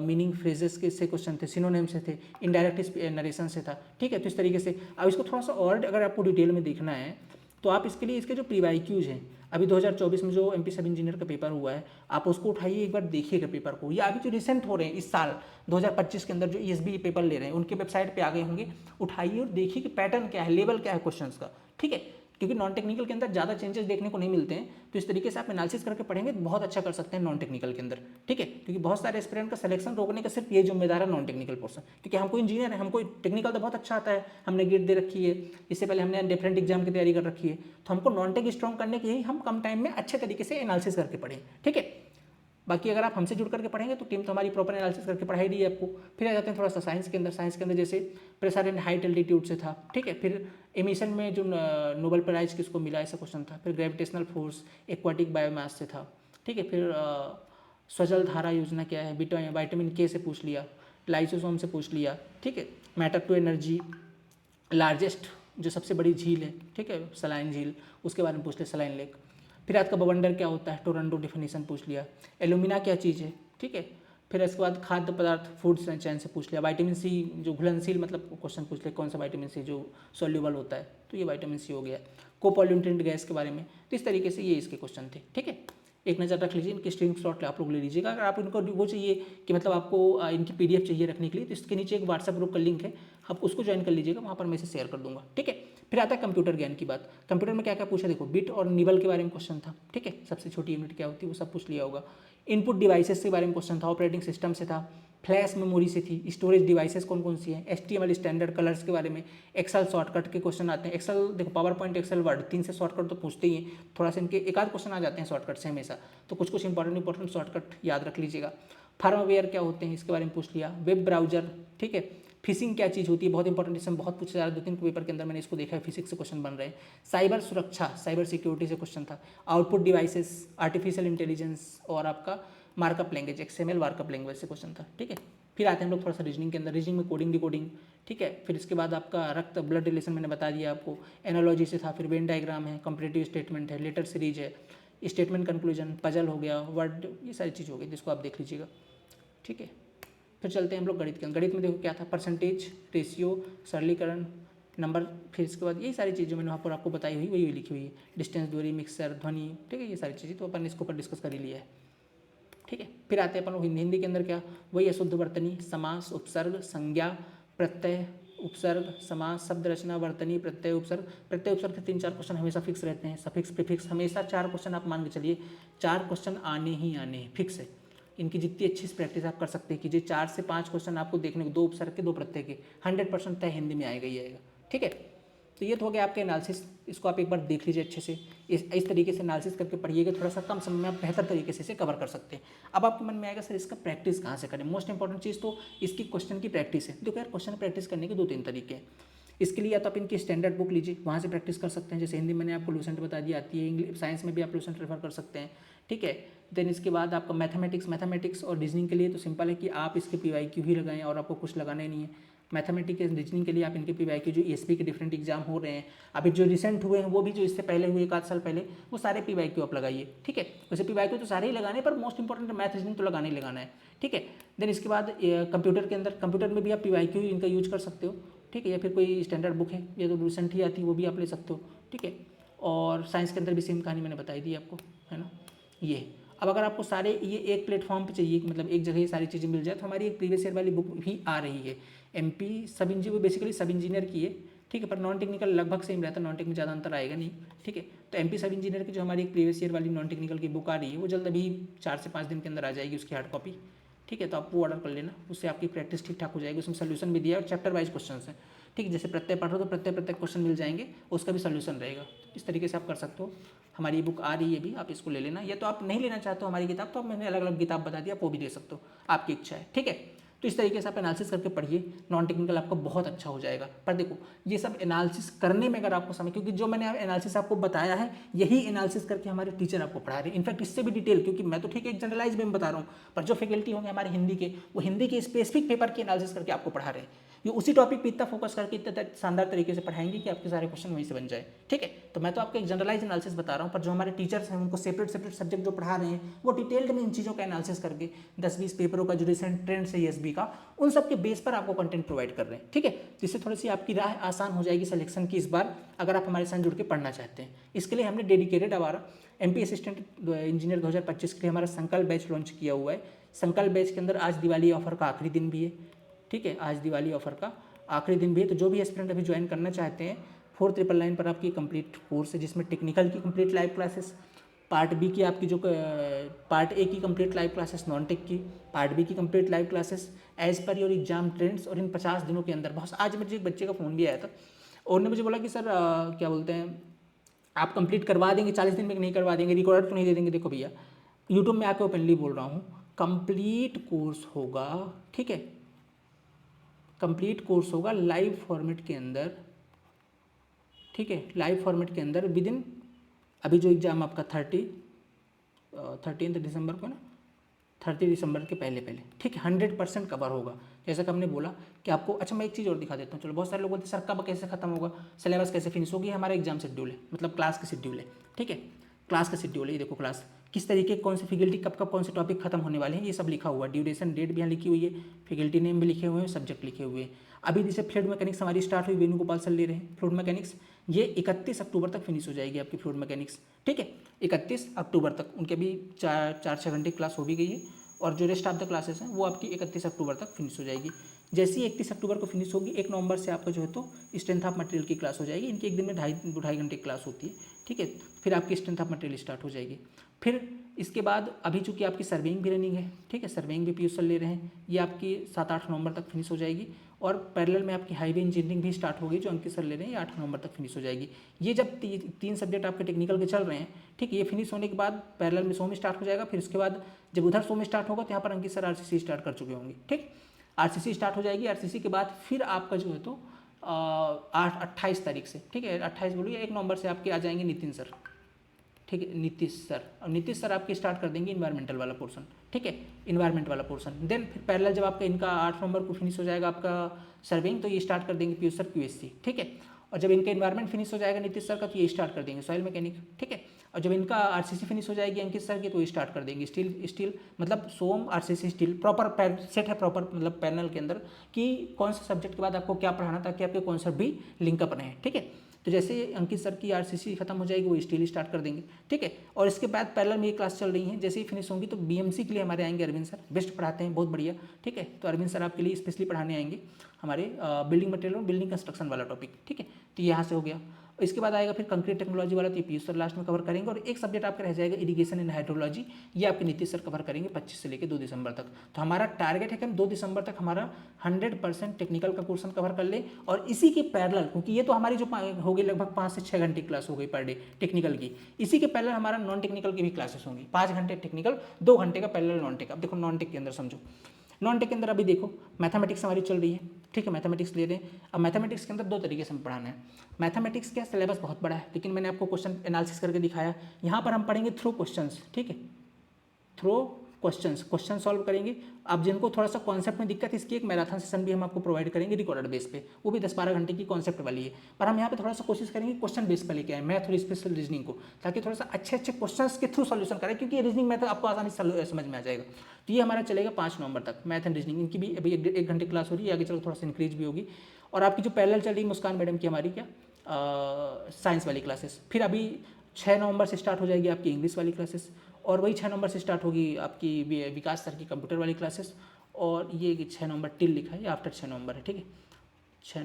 meaning phrases के से क्वेश्चन थे, सिनोनिम से थे, इनडायरेक्ट नरेशन से था, ठीक है। तो इस तरीके से अब इसको थोड़ा सा और अगर आपको डिटेल में देखना है तो आप इसके लिए इसके जो प्रीवाईक्यूज हैं, अभी 2024 में जो एमपी सब इंजीनियर का पेपर हुआ है, आप उसको उठाइए, एक बार देखिएगा पेपर को। या अभी जो रिसेंट हो रहे हैं इस साल 2025 के अंदर जो ईएसबी पेपर ले रहे हैं, उनके वेबसाइट पे आ गए होंगे, उठाइए और देखिए कि पैटर्न क्या है, लेवल क्या है क्वेश्चंस का, ठीक है। क्योंकि नॉन टेक्निकल के अंदर ज़्यादा चेंजेस देखने को नहीं मिलते हैं, तो इस तरीके से आप एनालिसिस करके पढ़ेंगे तो बहुत अच्छा कर सकते हैं नॉन टेक्निकल के अंदर, ठीक है। क्योंकि बहुत सारे एस्पिरेंट का सिलेक्शन रोकने का सिर्फ ये जिम्मेदार है नॉन टेक्निकल पोर्सन, क्योंकि हमको इंजीनियर है, हमको टेक्निकल तो बहुत अच्छा आता है, हमने गेट दे रखी है, इससे पहले हमने डिफरेंट एग्जाम की तैयारी कर रखी है, तो हमको नॉन टेक स्ट्रॉन्ग करने के लिए हम कम टाइम में अच्छे तरीके से एनालिसिस करके पढ़ें, ठीक है। बाकी अगर आप हमसे जुड़ करके पढ़ेंगे तो टीम तो हमारी प्रॉपर एनालिसिस करके पढ़ाई दी है आपको। फिर आ जाते हैं थोड़ा सा साइंस के अंदर जैसे प्रेशर एंड हाइट एल्टीट्यूड से था, ठीक है। फिर एमिशन में जो नोबेल प्राइज किसको मिला ऐसा क्वेश्चन था। फिर ग्रेविटेशनल फोर्स, एक्वाटिक बायोमास से था, ठीक है। फिर स्वजल धारा योजना क्या है, विटामिन के से पूछ लिया, लाइसोसोम से पूछ लिया, ठीक है। मैटर टू एनर्जी, लार्जेस्ट जो सबसे बड़ी झील है, ठीक है, सलाइन झील, उसके बारे में पूछ लिया, सलाइन लेक। फिर आज का बवंडर क्या होता है, टोरंटो डिफिनीशन पूछ लिया, एल्यूमिना क्या चीज़ है, ठीक है। फिर इसके बाद खाद्य पदार्थ, फूड चैन से पूछ लिया, विटामिन सी जो घुलनशील मतलब क्वेश्चन पूछ लिया, कौन सा विटामिन सी जो सॉल्यूबल होता है, तो ये विटामिन सी हो गया। कोपोल्यूटेंट गैस के बारे में, तो इस तरीके से ये इसके क्वेश्चन थे, ठीक है। एक नज़र रख लीजिए, इनके स्क्रीन शॉट आप लोग ले लीजिएगा। अगर आप इनको वो चाहिए कि मतलब आपको इनकी पीडीएफ चाहिए रखने के लिए, तो इसके नीचे एक व्हाट्सएप ग्रुप का लिंक है, आप उसको ज्वाइन कर लीजिएगा, वहाँ पर मैं इसे शेयर कर दूंगा, ठीक है। फिर आता है कंप्यूटर ज्ञान की बात। कंप्यूटर में क्या क्या पूछा, देखो बिट और निबल के बारे में क्वेश्चन था, ठीक है, सबसे छोटी यूनिट क्या होती है वो सब पूछ लिया होगा। इनपुट डिवाइसेस के बारे में क्वेश्चन था, ऑपरेटिंग सिस्टम से था, फ्लैश मेमोरी से थी, स्टोरेज डिवाइसेस कौन कौन सी हैं, HTML स्टैंडर्ड कलर्स के बारे में, एक्सेल शॉर्टकट के क्वेश्चन आते हैं। एक्सेल देखो, पावर पॉइंट, एक्सेल, वर्ड, 3 से शॉर्टकट तो पूछते ही हैं, थोड़ा सा इनके एक आध क्वेश्चन आ जाते हैं शॉर्टकट से हमेशा, तो कुछ इंपॉर्टेंट शॉर्टकट याद रख लीजिएगा। फार्मवेयर क्या होते हैं इसके बारे में पूछ लिया, वेब ब्राउजर, ठीक है। फिशिंग क्या चीज़ होती है, बहुत इंपॉर्टेंट, इसमें बहुत पूछा जा रहा है, 2-3 पेपर के अंदर मैंने इसको देखा है, फिजिक्स से क्वेश्चन बन रहे हैं। साइबर सुरक्षा, साइबर सिक्योरिटी से क्वेश्चन था। आउटपुट डिवाइसेस, आर्टिफिशियल इंटेलिजेंस और आपका markup language, XML markup language से क्वेश्चन था, ठीक है। फिर आते हैं हम लोग थोड़ा सा रीजनिंग के अंदर, रीजनिंग में कोडिंग डिकोडिंग, ठीक है। फिर इसके बाद आपका रक्त ब्लड रिलेशन मैंने बता दिया आपको, एनालॉजी से था, फिर वेन डायग्राम है, कंपैरेटिव स्टेटमेंट है, लेटर सीरीज है, स्टेटमेंट कंक्लूजन, पजल हो गया, वर्ड, ये सारी चीज़ हो गई जिसको आप देख लीजिएगा, ठीक है। फिर चलते हैं हम लोग गणित के अंदर। गणित में देखो क्या था, परसेंटेज, रेशियो, सरलीकरण, नंबर, फिर इसके बाद ये सारी चीज़ें मैंने वहाँ पर आपको बताई हुई वही लिखी हुई है, डिस्टेंस, दूरी, मिक्सर, ध्वनि, ठीक है, ये सारी चीज़ें तो अपन इसके ऊपर डिस्कस कर ही लिया है, ठीक है। फिर आते हैं अपन लोग हिंदी के अंदर क्या, वही अशुद्ध वर्तनी, समास, उपसर्ग, संज्ञा, प्रत्यय, उपसर्ग, समास, शब्द रचना, वर्तनी, प्रत्यय, उपसर्ग। प्रत्यय उपसर्ग के 3-4 क्वेश्चन हमेशा फिक्स रहते हैं, सफिक्स प्रीफिक्स हमेशा 4 क्वेश्चन आप मान के चलिए, 4 क्वेश्चन आने ही आने हैं, फिक्स है। इनकी जितनी अच्छी प्रैक्टिस आप कर सकते हैं कीजिए, 4 से 5 क्वेश्चन आपको देखने को, 2 उपसर्ग के 2 प्रत्यय के, 100% तय हिंदी में आएगा ही आएगा, ठीक है। तो ये तो हो गया आपके एनालिसिस, इसको आप एक बार देख लीजिए अच्छे से, इस तरीके से एनालिसिस करके पढ़िएगा, थोड़ा सा कम समय में आप बेहतर तरीके से इसे कवर कर सकते हैं। अब आपके मन में आएगा सर इसका प्रैक्टिस कहाँ से करें, मोस्ट इंपॉर्टेंट चीज़ तो इसकी क्वेश्चन की प्रैक्टिस है। देखो यार, क्वेश्चन प्रैक्टिस करने के 2-3 तरीके हैं। इसके लिए या तो आप इनकी स्टैंडर्ड बुक लीजिए, वहाँ से प्रैक्टिस कर सकते हैं। जैसे हिंदी मैंने आपको लूसेंट बता दी आती है, इंग्लिश साइंस में भी आप लूसेंट रेफर कर सकते हैं, ठीक है। देन इसके बाद आपका मैथमेटिक्स और रीजनिंग के लिए तो सिंपल है कि आप इसके PYQ ही लगाएं और आपको कुछ लगाना ही नहीं है। मैथमेटिक्स एंड रीजनिंग के लिए आप इनके PYQ जो ESP के डिफरेंट एग्जाम हो रहे हैं, अभी जो रिसेंट हुए हैं वो भी जो इससे पहले हुए 1 आध साल पहले, वो सारे PYQ आप लगाइए, ठीक है। वैसे PYQ तो सारे ही लगाने, पर मोस्ट इंपॉर्टेंट मैथ रीजनिंग तो लगाना ही लगाना है, ठीक है। देन इसके बाद कंप्यूटर के अंदर, कंप्यूटर में भी आप PYQ इनका यूज कर सकते हो, ठीक है, या फिर कोई स्टैंडर्ड बुक है या तो रिसेंट ही आती है वो भी आप ले सकते हो, ठीक है। और साइंस के अंदर भी सेम कहानी मैंने बताई दी आपको, है ना। ये अब अगर आपको सारे ये एक प्लेटफॉर्म पे चाहिए, मतलब एक जगह ये सारी चीज़ें मिल जाए, तो हमारी एक प्रीवियस ईयर वाली बुक भी आ रही है, MP सब इंजीनियर, बेसिकली सब इंजीनियर की है, ठीक है, पर नॉन टेक्निकल लगभग सेम रहता है, नॉन टेक्निकल ज़्यादा अंतर आएगा नहीं, ठीक है। तो MP सब इंजीनियर की जो हमारी एक प्रीवियस ईयर वाली नॉन टेक्निकल की बुक आ रही है, वो जल्द अभी 4 से 5 दिन के अंदर आ जाएगी उसकी हार्ड कॉपी, ठीक है। तो आप वो ऑर्डर कर लेना, उससे आपकी प्रैक्टिस ठीक ठाक हो जाएगी। उसमें सोल्यूशन भी दिया है और चैप्टर वाइज क्वेश्चन है, ठीक है। जैसे प्रत्यय पढ़ रहे हो तो प्रत्येक क्वेश्चन मिल जाएंगे, उसका भी सोल्यूशन रहेगा। इस तरीके से आप कर सकते हो। हमारी बुक आ रही है भी, आप इसको ले लेना, या तो आप नहीं लेना चाहते हो हमारी किताब तो आप मैंने अलग अलग किताब बता दिया, आप वो भी ले सकते हो, आपकी इच्छा है, ठीक है। तो इस तरीके से आप एनालिसिस करके पढ़िए, नॉन टेक्निकल आपका बहुत अच्छा हो जाएगा। पर देखो ये सब एनालिसिस करने में अगर आपको समय, क्योंकि जो मैंने एनालिसिस आपको बताया है यही एनालिसिस करके हमारे टीचर आपको पढ़ा रहे हैं, इनफैक्ट इससे भी डिटेल, क्योंकि मैं तो ठीक है एक जनरलाइज में बता रहा हूँ, पर जो फैकल्टी होंगे हमारे हिंदी के, वो हिंदी के स्पेसिफिक पेपर की एनालिसिस करके आपको पढ़ा रहे हैं। ये उसी टॉपिक पे इतना फोकस करके इतना शानदार तरीके से पढ़ाएंगे कि आपके सारे क्वेश्चन वहीं से बन जाए, ठीक है। तो मैं तो आपको एक जनरलाइज एनालिसिस बता रहा हूँ, पर जो हमारे टीचर्स हैं उनको सेपरेट सब्जेक्ट जो पढ़ा रहे हैं वो डिटेल्ड में इन चीज़ों का एनालिसिस करके 10-20 पेपरों का जो रिसेंट ट्रेंड है ESB का, उन सब के बेस पर आपको कंटेंट प्रोवाइड कर रहे हैं, ठीक है। जिससे थोड़ी सी आपकी राह आसान हो जाएगी सिलेक्शन की इस बार, अगर आप हमारे साथ जुड़ के पढ़ना चाहते हैं। इसके लिए हमने डेडिकेटेड हमारा MP असिस्टेंट इंजीनियर 2025 के लिए हमारा संकल्प बैच लॉन्च किया हुआ है। संकल्प बैच के अंदर आज दिवाली ऑफर का आखिरी दिन भी है, ठीक है, आज दिवाली ऑफर का आखिरी दिन भी है। तो जो भी एस्पिरेंट अभी ज्वाइन करना चाहते हैं, 4999 पर आपकी कंप्लीट कोर्स है, जिसमें टेक्निकल की complete live classes, part B की आपकी जो पार्ट ए की complete live classes, non tech की, पार्ट बी की complete live classes as per your exam trends, और इन 50 दिनों के अंदर बहुत। आज मुझे एक बच्चे का फ़ोन भी आया था और उन्होंने मुझे बोला कि सर क्या बोलते हैं, आप कंप्लीट करवा देंगे 40 दिन में, नहीं करवा देंगे, रिकॉर्ड तो नहीं दे देंगे। देखो भैया, यूट्यूब में आके ओपनली बोल रहा हूँ, कंप्लीट कोर्स होगा, ठीक है, कंप्लीट कोर्स होगा लाइव फॉर्मेट के अंदर, ठीक है, लाइव फॉर्मेट के अंदर विद इन, अभी जो एग्ज़ाम आपका 13 दिसंबर को ना, 30 दिसंबर के पहले, ठीक है, 100% कवर होगा। जैसा कि हमने बोला कि आपको, अच्छा मैं एक चीज़ और दिखा देता हूँ। चलो, बहुत सारे लोग बोलते हैं सर कब कैसे खत्म होगा, सिलेबस कैसे फिनिश होगी, हमारा एग्जाम शेड्यूल है, मतलब क्लास का शेड्यूल है, ठीक है, क्लास का शेड्यूल है। ये देखो क्लास किस तरीके, कौन सी फैकल्टी कब कौन से टॉपिक खत्म होने वाले हैं, ये सब लिखा हुआ है, ड्यूरेशन डेट भी यहाँ लिखी हुई है, फैकल्टी नेम भी लिखे हुए हैं, सब्जेक्ट लिखे हुए हैं। अभी जैसे फ्लूइड मैकेनिक्स हमारी स्टार्ट हुई, वेणुगोपाल सर ले रहे हैं फ्लूइड मैकेनिक्स, ये 31 अक्टूबर तक फिनिश हो जाएगी आपकी फ्लूइड मैकेनिक्स, ठीक है, 31 अक्टूबर तक। उनके भी 4-6 घंटे क्लास हो भी गई है, और जो रेस्ट ऑफ द क्लासेस हैं वो आपकी 31 अक्टूबर तक फिनिश हो जाएगी। जैसे ही 31 अक्टूबर को फिनिश होगी, 1 नवंबर से आपका जो है तो स्ट्रेंथ ऑफ मटेरियल की क्लास हो जाएगी। इनकी एक दिन में 2.5 घंटे की क्लास होती है, ठीक है। फिर आपकी स्ट्रेंथ ऑफ मटेरियल स्टार्ट हो जाएगी। फिर इसके बाद अभी चूँकि आपकी सर्वेइंग भी रनिंग है, ठीक है, सर्वेइंग भी पीयूष सर ले रहे हैं, ये आपकी 7-8 नवंबर तक फिनिश हो जाएगी। और पैरेलल में आपकी हाईवे इंजीनियरिंग भी स्टार्ट होगी, जो अंकित सर ले रहे हैं, ये 8 नवंबर तक फिनिश हो जाएगी। ये जब 3 सब्जेक्ट आपके टेक्निकल के चल रहे हैं, ठीक है, ये फिनिश होने के बाद पैरेलल में सोम स्टार्ट हो जाएगा। फिर उसके बाद जब उधर सोम स्टार्ट होगा तो यहाँ पर अंकित सर RCC स्टार्ट कर चुके होंगे, ठीक, RCC स्टार्ट हो जाएगी। RCC के बाद फिर आपका जो है तो 28 तारीख से, ठीक है, 28 बोलिए 1 नवंबर से आपके आ जाएंगे नितिन सर, ठीक है, नीतीश सर। और नीतीश सर आपके स्टार्ट कर देंगे इन्वायरमेंटल वाला पोर्शन, ठीक है, इन्वायरमेंट वाला पोर्शन। देन फिर पैरेलल जब आपका इनका 8 नवंबर को फिनिश हो जाएगा आपका सर्वेइंग, तो ये स्टार्ट कर देंगे पीयूष सर QSC, ठीक है। और जब इनका इन्वायरमेंट फिनिश हो जाएगा नीतीश सर का, तो ये स्टार्ट कर देंगे सॉइल मैकेनिक, ठीक है। और जब इनका RCC फिनिश हो जाएगी अंकित सर की, तो ये स्टार्ट कर देंगे स्टील, मतलब सोम RCC स्टील प्रॉपर सेट है, प्रॉपर मतलब पैनल के अंदर कि कौन से सब्जेक्ट के बाद आपको क्या पढ़ाना, ताकि आपके कॉन्सेप्ट भी लिंकअप रहें, ठीक है। तो जैसे अंकित सर की RCC खत्म हो जाएगी, वो स्टील स्टार्ट कर देंगे, ठीक है। और इसके बाद पैरेलल में ये क्लास चल रही है, जैसे ही फिनिश होंगी तो BMC के लिए हमारे आएंगे अरविंद सर, बेस्ट पढ़ाते हैं, बहुत बढ़िया, ठीक है। तो अरविंद सर आपके लिए स्पेशली पढ़ाने आएंगे हमारे बिल्डिंग मटेरियल और बिल्डिंग कंस्ट्रक्शन वाला टॉपिक, ठीक है। तो यहाँ से हो गया। इसके बाद आएगा फिर कंक्रीट टेक्नोलॉजी वाला, तो पीयूष सर लास्ट में कवर करेंगे। और एक सब्जेक्ट आपका रह जाएगा इरिगेशन एंड हाइड्रोलॉजी, ये आपके नीतीश सर कवर करेंगे 25 से लेकर 2 दिसंबर तक। तो हमारा टारगेट है कि हम 2 दिसंबर तक हमारा 100% टेक्निकल का पोर्शन कवर कर ले। और इसी के पैरेलल, क्योंकि ये तो हमारी जो हो गई लगभग 5 से 6 घंटे क्लास हो गई पर डे टेक्निकल की, इसी के पैरेलल हमारा नॉन टेक्निकल की भी क्लासेस होंगी, 5 घंटे टेक्निकल, 2 घंटे का पैरेलल नॉन टेक। अब देखो नॉन टेक के अंदर समझो, नॉन टेक के अंदर अभी देखो मैथमेटिक्स हमारी चल रही है, ठीक है, मैथमेटिक्स ले रहे हैं। अब मैथमेटिक्स के अंदर दो तरीके से हम पढ़ाना है। मैथमेटिक्स का सिलेबस बहुत बड़ा है, लेकिन मैंने आपको क्वेश्चन एनालिसिस करके दिखाया। यहाँ पर हम पढ़ेंगे थ्रू क्वेश्चंस, ठीक है, थ्रू क्वेश्चन सॉल्व करेंगे। अब जिनको थोड़ा सा कॉन्सेप्ट में दिक्कत है, इसकी एक मैराथन सेशन भी हम आपको प्रोवाइड करेंगे रिकॉर्डेड बेस पे, वो भी 10-12 घंटे की कॉन्सेप्ट वाली है। पर हम यहाँ पे थोड़ा सा कोशिश करेंगे क्वेश्चन बेस पे लेके आए मैथ और स्पेशल रीजनिंग को, ताकि थोड़ा सा अच्छे क्वेश्चंस के थ्रू सॉल्यूशन करें, क्योंकि रीजनिंग मैथ आपको आसानी से समझ में आ जाएगा। तो ये हमारा चलेगा 5 नवंबर तक, मैथ एंड रीजनिंग। इनकी भी अभी 1 घंटे क्लास हो रही है, आगे चलो थोड़ा सा इंक्रीज भी होगी। और आपकी जो पैरेलल चल रही है मुस्कान मैडम की, हमारी क्या साइंस वाली क्लासेस, फिर अभी 6 नवंबर से स्टार्ट हो जाएगी आपकी इंग्लिश वाली क्लासेस, और वही 6 नवंबर से स्टार्ट होगी आपकी विकास सर की कंप्यूटर वाली क्लासेस। और ये 6 नवंबर टिल लिखा है, आफ्टर 6 नवंबर है, ठीक है, 6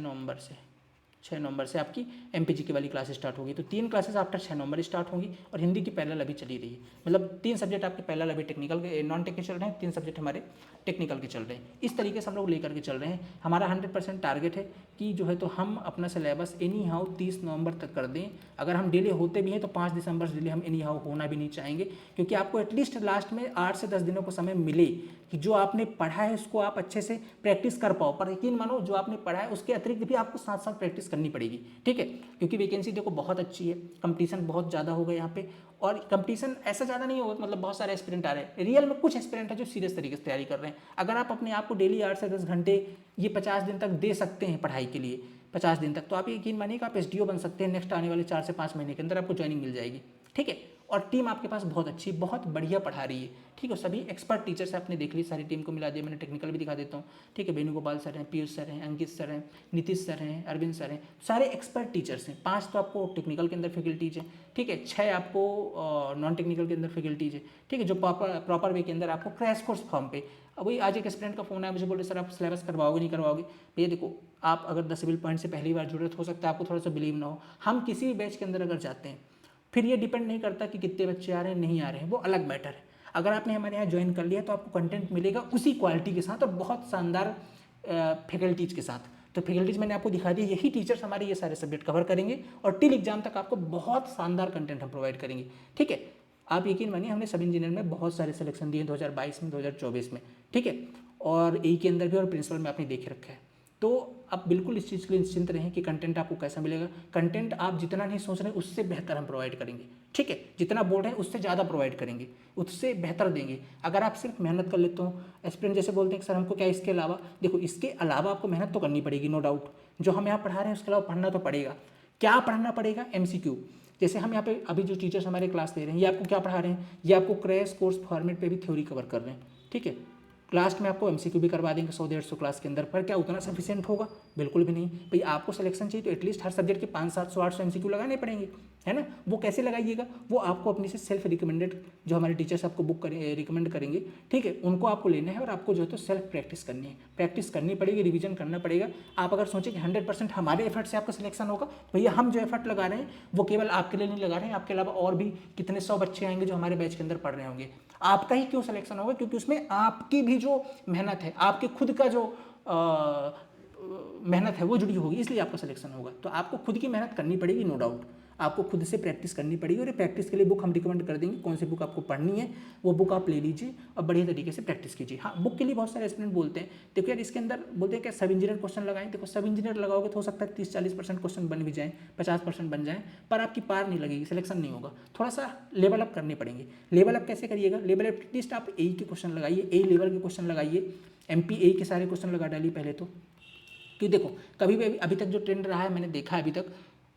नवंबर से आपकी MPG की वाली क्लास स्टार्ट होगी। तो 3 क्लासेस आफ्टर 6 नवंबर स्टार्ट होंगी, और हिंदी की पैरेलल अभी चली रही है। मतलब 3 सब्जेक्ट आपके पैरेलल अभी टेक्निकल के नॉन टेक के चल रहे हैं, 3 सब्जेक्ट हमारे टेक्निकल के चल रहे हैं। इस तरीके से हम लोग लेकर के चल रहे हैं। हमारा 100% टारगेट है कि जो है तो हम अपना सिलेबस एनी हाउ 30 नवंबर तक कर दें। अगर हम डिले होते भी हैं तो 5 दिसंबर से डिले हम एनी हाउ होना भी नहीं चाहेंगे, क्योंकि आपको एटलीस्ट लास्ट में 8 से 10 दिनों को समय मिले कि जो आपने पढ़ा है उसको आप अच्छे से प्रैक्टिस कर पाओ। पर यकीन मानो, जो आपने पढ़ा है उसके अतिरिक्त भी आपको साथ साथ प्रैक्टिस करनी पड़ेगी, ठीक है, क्योंकि वैकेंसी देखो बहुत अच्छी है, कंपटीशन बहुत ज़्यादा होगा यहाँ पे। और कंपटीशन ऐसा ज़्यादा नहीं होगा, मतलब बहुत सारे एस्पिरेंट आ रहे हैं, रियल में कुछ एस्पिरेंट है जो सीरियस तरीके से तैयारी कर रहे हैं। अगर आप अपने आप को डेली 8 से 10 घंटे ये 50 दिन तक दे सकते हैं पढ़ाई के लिए, 50 दिन तक, तो आप यकीन मानिए कि आप SDO बन सकते हैं। नेक्स्ट आने वाले 4 से 5 महीने के अंदर आपको ज्वाइनिंग मिल जाएगी, ठीक है। और टीम आपके पास बहुत अच्छी, बहुत बढ़िया पढ़ा रही है, ठीक है। सभी एक्सपर्ट टीचर्स आपने देख ली, सारी टीम को मिला दिया मैंने, टेक्निकल भी दिखा देता हूँ, ठीक है। वेणुगोपाल सर हैं, पीयूष सर हैं, अंकित सर हैं, नीतीश सर हैं, अरविंद सर हैं, सारे एक्सपर्ट टीचर्स हैं। 5 तो आपको टेक्निकल के अंदर फैकल्टीज हैं, ठीक है, 6 आपको नॉन टेक्निकल के अंदर फैकल्टीज है, ठीक है, जो प्रॉपर वे के अंदर आपको क्रैश कोर्स फॉर्म पे। अब वही आज एक स्टूडेंट का फोन आया, मुझे बोले सर आप सिलेबस करवाओगे नहीं करवाओगे। भैया देखो, आप अगर 10 सिविल पॉइंट से पहली बार जुड़े, हो सकता है आपको थोड़ा सा बिलीव ना हो। हम किसी भी बैच के अंदर अगर जाते हैं, फिर ये डिपेंड नहीं करता कि कितने बच्चे आ रहे हैं नहीं आ रहे हैं, वो अलग मैटर है। अगर आपने हमारे यहाँ ज्वाइन कर लिया तो आपको कंटेंट मिलेगा उसी क्वालिटी के साथ और बहुत शानदार फैकल्टीज के साथ। तो फैकल्टीज मैंने आपको दिखा दी, यही टीचर्स हमारे ये सारे सब्जेक्ट कवर करेंगे, और टिल एग्जाम तक आपको बहुत शानदार कंटेंट हम प्रोवाइड करेंगे, ठीक है। आप यकीन मानिए, हमने सब इंजीनियर में बहुत सारे सिलेक्शन दिए 2022 में, 2024 में, ठीक है, और ई के अंदर भी, और प्रिंसिपल में आपने देखे रखा है। तो आप बिल्कुल इस चीज़ के लिए निश्चिंत रहें कि कंटेंट आपको कैसा मिलेगा। कंटेंट आप जितना नहीं सोच रहे उससे बेहतर हम प्रोवाइड करेंगे, ठीक है। जितना बोल रहे हैं उससे ज़्यादा प्रोवाइड करेंगे, उससे बेहतर देंगे। अगर आप सिर्फ मेहनत कर लेते हो, एस्पिरेंट जैसे बोलते हैं कि सर हमको क्या इसके अलावा, देखो इसके अलावा आपको मेहनत तो करनी पड़ेगी, नो डाउट। जो हम यहाँ पढ़ा रहे हैं उसके अलावा पढ़ना तो पड़ेगा। क्या पढ़ना पड़ेगा? MCQ। जैसे हम यहाँ पे अभी जो टीचर्स हमारे क्लास ले रहे हैं, ये आपको क्या पढ़ा रहे हैं, ये आपको क्रैश कोर्स फॉर्मेट पे भी थ्योरी कवर कर रहे हैं, ठीक है। लास्ट में आपको MCQ भी करवा देंगे 100-150 क्लास के अंदर। पर क्या उतना सफिशिएंट होगा? बिल्कुल भी नहीं। भाई आपको सिलेक्शन चाहिए तो एटलीस्ट हर सब्जेक्ट के 500-700-800 MCQ लगाने पड़ेंगे, है ना। वो कैसे लगाइएगा? वो आपको अपनी से सेल्फ रिकमेंडेड, जो हमारे टीचर्स आपको बुक करें रिकमेंड करेंगे, ठीक है, उनको आपको लेना है, और आपको जो है तो सेल्फ प्रैक्टिस करनी है, प्रैक्टिस करनी पड़ेगी, रिविजन करना पड़ेगा। आप अगर सोचें कि 100% हमारे एफर्ट से आपका सिलेक्शन होगा, भैया हम जो एफर्ट लगा रहे हैं वो केवल आपके लिए नहीं लगा रहे हैं, आपके अलावा और भी कितने 100 बच्चे आएंगे जो हमारे बैच के अंदर पढ़ रहे होंगे। आपका ही क्यों सिलेक्शन होगा? क्योंकि उसमें आपकी भी जो मेहनत है, आपके खुद का जो मेहनत है वो जुड़ी होगी, इसलिए आपका सिलेक्शन होगा। तो आपको खुद की मेहनत करनी पड़ेगी, नो डाउट। आपको खुद से प्रैक्टिस करनी पड़ेगी, और ये प्रैक्टिस के लिए बुक हम रिकमेंड कर देंगे। कौन सी बुक आपको पढ़नी है वो बुक आप ले लीजिए और बढ़िया तरीके से प्रैक्टिस कीजिए। हाँ, बुक के लिए बहुत सारे स्टूडेंट बोलते हैं, देखो यार इसके अंदर बोलते हैं क्या सब इंजीनियर क्वेश्चन लगाएं। देखो सब इंजीनियर लगाओगे तो हो सकता है 30-40% क्वेश्चन बन भी जाएँ, 50% बन जाएँ, पर आपकी पार नहीं लगेगी, सिलेक्शन नहीं होगा। थोड़ा सा लेवल अप करने पड़ेंगे। लेवल अप कैसे करिएगा? लेवल अप एटलीस्ट आप ए के क्वेश्चन लगाइए, ए लेवल के क्वेश्चन लगाइए, MPA के सारे क्वेश्चन लगा डालिए पहले तो। क्योंकि देखो कभी भी अभी तक जो ट्रेंड रहा है, मैंने देखा है अभी तक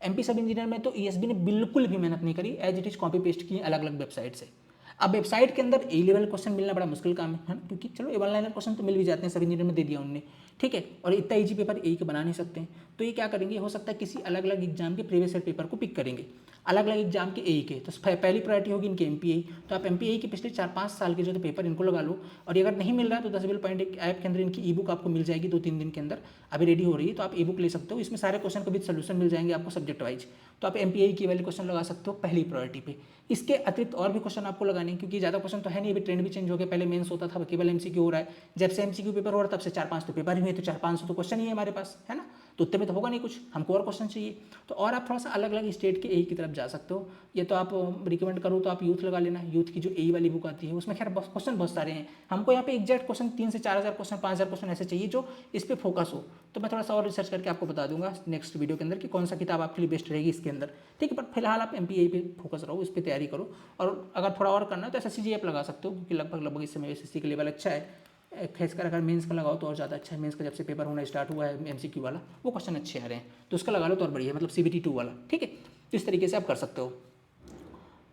MP सब इंजीनियर में तो ESB ने बिल्कुल भी मेहनत नहीं करी, as it is copy paste की अलग अलग वेबसाइट से। अब वेबसाइट के अंदर A लेवल क्वेश्चन मिलना बड़ा मुश्किल काम है ना, क्योंकि चलो A1 लाइनर क्वेश्चन तो मिल भी जाते हैं, सब इंजीनियर में दे दिया उनने, ठीक है, और इतना ईजी पेपर A के बना नहीं सकते हैं। तो ये क्या करेंगे, हो सकता है किसी अलग अलग एग्जाम के प्रीवियस ईयर पेपर को पिक करेंगे, अलग अलग एग्जाम के A के। तो पहली प्रायोरिटी होगी इनके MPA। तो आप MPA के पिछले 4-5 साल के जो पेपर इनको लगा लो, और अगर नहीं मिल रहा है तो 10 पॉइंट एक ऐप के अंदर इनकी ई बुक आपको मिल जाएगी 2-3 दिन के अंदर, अभी रेडी हो रही है। तो आप ई बुक ले सकते हो, इसमें सारे क्वेश्चन के भी सोल्यूशन मिल जाएंगे आपको सब्जेक्ट वाइज। तो आप MPA की वाले क्वेश्चन लगा सकते हो पहली प्रायोरिटी पे। इसके अतिरिक्त और भी क्वेश्चन आपको लगाने, क्योंकि ज़्यादा क्वेश्चन तो है नहीं, अभी ट्रेंड भी चेंज हो गया। पहले मेंस होता था, केवल MCQ हो रहा है। जब से MCQ पेपर हो रहा है तब से 4-5 तो पेपर ही हुए, तो 400-500 तो क्वेश्चन ही है हमारे पास, है ना। तो उत्तर में तो होगा नहीं कुछ, हमको और क्वेश्चन चाहिए। तो और आप थोड़ा सा अलग अलग स्टेट के एई की तरफ जा सकते हो। ये तो आप रिकमेंड करो तो आप यूथ लगा लेना, यूथ की जो एई वाली बुक आती है उसमें खैर क्वेश्चन बहुत सारे हैं। हमको यहाँ पे एग्जैक्ट क्वेश्चन 3 से 4,000 क्वेश्चन, 5,000 क्वेश्चन ऐसे चाहिए जो इस पर फोकस हो। तो मैं थोड़ा सा और रिसर्च करके आपको बता दूंगा नेक्स्ट वीडियो के अंदर कि कौन सा किताब आपके लिए बेस्ट रहेगी इसके अंदर, ठीक है। पर फिलहाल आप MPA पे फोकस रहो, इस पर तैयारी करो। और अगर थोड़ा और करना है तो SSC लगा सकते हो, क्योंकि लगभग इस समय SSC का लेवल अच्छा है। खासकर अगर मेंस का लगाओ तो और ज़्यादा अच्छा है। मेंस का जब से पेपर होना स्टार्ट हुआ है MCQ वाला, वो क्वेश्चन अच्छे आ रहे हैं, तो उसका लगा लो तो और बढ़िया, मतलब CBT 2 वाला, ठीक है। तो इस तरीके से आप कर सकते हो।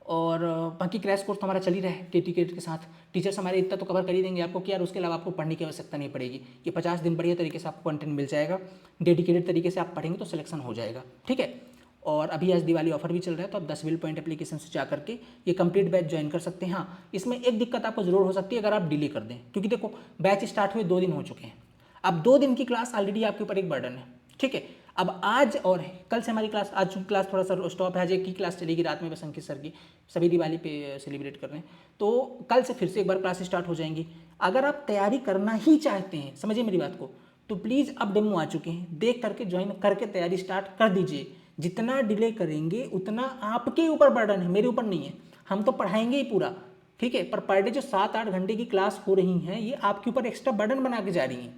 और बाकी क्रैश कोर्स तो हमारा चल ही रहा है टिकट के साथ। टीचर्स हमारे इतना तो कवर कर ही देंगे आपको कि यार उसके अलावा आपको पढ़ने की आवश्यकता नहीं पड़ेगी। ये 50 दिन बढ़िया तरीके से आपको कंटेंट मिल जाएगा, डेडिकेटेड तरीके से आप पढ़ेंगे तो सिलेक्शन हो जाएगा, ठीक है। और अभी आज दिवाली ऑफर भी चल रहा है, तो आप 10 विल पॉइंट एप्लीकेशन से जा करके ये कंप्लीट बैच ज्वाइन कर सकते हैं। हाँ, इसमें एक दिक्कत आपको जरूर हो सकती है अगर आप डिले कर दें, क्योंकि देखो बैच स्टार्ट हुए 2 दिन हो चुके हैं। अब 2 दिन की क्लास ऑलरेडी आपके ऊपर एक बर्डन है, ठीक है। अब आज और कल से हमारी क्लास, आज क्लास थोड़ा सा स्टॉप है, आज एक की क्लास चलेगी रात में बस अंकित सर की, सभी दिवाली पे सेलिब्रेट कर रहे हैं। तो कल से फिर से एक बार क्लास स्टार्ट हो जाएंगी। अगर आप तैयारी करना ही चाहते हैं, समझिए मेरी बात को, तो प्लीज़ अब डेमो आ चुके हैं, देख करके ज्वाइन करके तैयारी स्टार्ट कर दीजिए। जितना डिले करेंगे उतना आपके ऊपर बर्डन है, मेरे ऊपर नहीं है। हम तो पढ़ाएंगे ही पूरा, ठीक है, पर डे जो 7-8 घंटे की क्लास हो रही हैं ये आपके ऊपर एक्स्ट्रा बर्डन बना के जा रही हैं।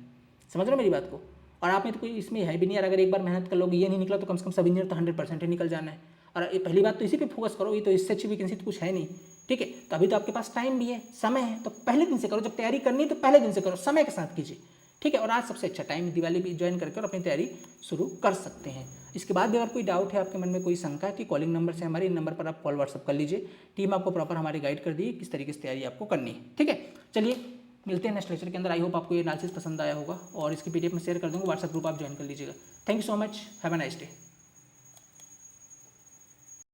समझ रहे हो मेरी बात को। और आप में तो कोई इसमें है भी नहीं यार, अगर एक बार मेहनत कर लोगे ये नहीं निकला तो कम से कम सब इंजीनियर तो 100% ही निकल जाना है। और ये पहली बात तो इसी पे फोकस करो, ये तो इससे अच्छी वैकेंसी तो कुछ है नहीं, ठीक है। तो अभी तो आपके पास टाइम भी है, समय है, तो पहले दिन से करो। जब तैयारी करनी है तो पहले दिन से करो, समय के साथ कीजिए, ठीक है। और आज सबसे अच्छा टाइम, दिवाली भी ज्वाइन करके और अपनी तैयारी शुरू कर सकते हैं। इसके बाद भी अगर कोई डाउट है आपके मन में, कोई शंका है, तो कॉलिंग नंबर से हमारे इन नंबर पर आप कॉल व्हाट्सअप कर लीजिए। टीम आपको प्रॉपर हमारी गाइड कर दी किस तरीके से तैयारी आपको करनी है, ठीक है। चलिए मिलते हैं नेक्स्ट लेक्चर के अंदर। आई होप आपको ये एनालिसिस पसंद आया होगा और इसकी PDF में शेयर कर दूँगा, व्हाट्सएप ग्रुप आप ज्वाइन कर लीजिएगा। Thank you so much, have a nice day.